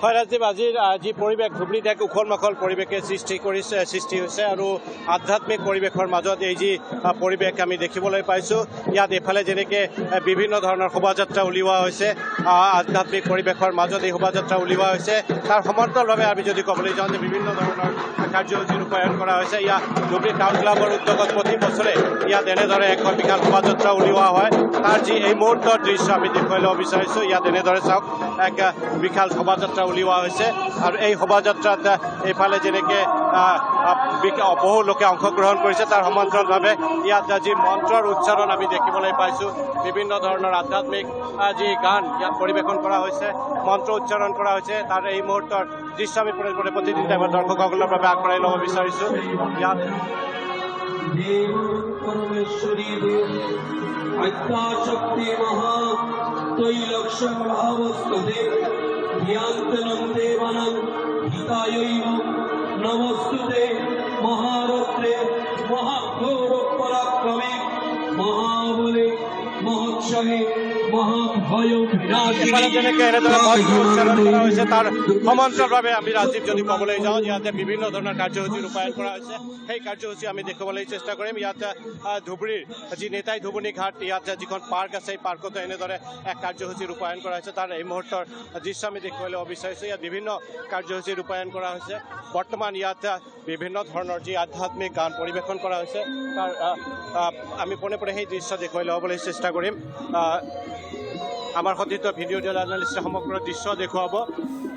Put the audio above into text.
হয় ৰাজীৱ, আজিৰ যি পৰিৱেশ ধুবুৰীত এক উখল মাখল পৰিৱেশে সৃষ্টি হৈছে আৰু আধ্যাত্মিক পৰিৱেশৰ মাজত এই যি পৰিৱেশ আমি দেখিবলৈ পাইছোঁ, ইয়াত এইফালে যেনেকৈ বিভিন্ন ধৰণৰ শোভাযাত্ৰা উলিওৱা হৈছে, আধ্যাত্মিক পৰিৱেশৰ মাজত এই শোভাযাত্ৰা উলিওৱা হৈছে, তাৰ সমান্তৰালভাৱে আমি যদি ক'বলৈ যাওঁ যে বিভিন্ন ধৰণৰ কাৰ্যসূচী ৰূপায়ণ কৰা হৈছে। ইয়াত ধুবুৰী টাউন ক্লাবৰ উদ্যোগত প্ৰতি বছৰে ইয়াত এনেদৰে এখন বিশাল শোভাযাত্ৰা উলিওৱা হয়। তাৰ যি এই মুহূৰ্তৰ দৃশ্য আমি দেখুৱাই ল'ব বিচাৰিছোঁ। ইয়াত এনেদৰে চাওক, এক বিশাল শোভাযাত্ৰা উলিওৱা হৈছে আৰু এই শোভাযাত্ৰাত এইফালে যেনেকৈ বহু লোকে অংশগ্ৰহণ কৰিছে, তাৰ সমান্তৰালভাৱে ইয়াত যি মন্ত্ৰৰ উচ্চাৰণ আমি দেখিবলৈ পাইছোঁ। বিভিন্ন ধৰণৰ আধ্যাত্মিক যি গান ইয়াত পৰিৱেশন কৰা হৈছে, মন্ত্ৰ উচ্চাৰণ কৰা হৈছে। তাৰ এই মুহূৰ্তৰ দৃশ্য আমি প্ৰতিদিন টাইমত দৰ্শকসকলৰ বাবে আগবঢ়াই ল'ব বিচাৰিছোঁ। ইয়াত আদ্যাশক্তি মহা তৈলক্ষ্যভাবস্তুতে ধ্যান্তনং দেবানাং হিতায়ৈব নমস্তুতে মহাৰত্ৰে মহাঘোৰ পৰাক্ৰমে মহাবলে মহোৎসবে মহাভয় এফালে যেনেকৈ এনেদৰে মন্ত্ৰ উচ্চাৰণ কৰা হৈছে, তাৰ সমান্তৰালভাৱে আমি ৰাজীৱ যদি ক'বলৈ যাওঁ, ইয়াতে বিভিন্ন ধৰণৰ কাৰ্যসূচী ৰূপায়ণ কৰা হৈছে। সেই কাৰ্যসূচী আমি দেখুৱাবলৈ চেষ্টা কৰিম। ইয়াত ধুবুৰীৰ যি নেতাই ধুবুনী ঘাট, ইয়াত যিখন পাৰ্ক আছে, এই পাৰ্কতো এনেদৰে এক কাৰ্যসূচী ৰূপায়ণ কৰা হৈছে। তাৰ এই মুহূৰ্তৰ দৃশ্য আমি দেখুৱাই ল'ব বিচাৰিছোঁ। ইয়াত বিভিন্ন কাৰ্যসূচী ৰূপায়ণ কৰা হৈছে। বৰ্তমান ইয়াত বিভিন্ন ধৰণৰ যি আধ্যাত্মিক গান পৰিৱেশন কৰা হৈছে, তাৰ আমি পোনে পোনে সেই দৃশ্য দেখুৱাই ল'বলৈ চেষ্টা কৰিম। আমাৰ সতীৰ্থ ভিডিঅ' জাৰ্নেলিষ্টে সমগ্ৰ দৃশ্য দেখুৱাব।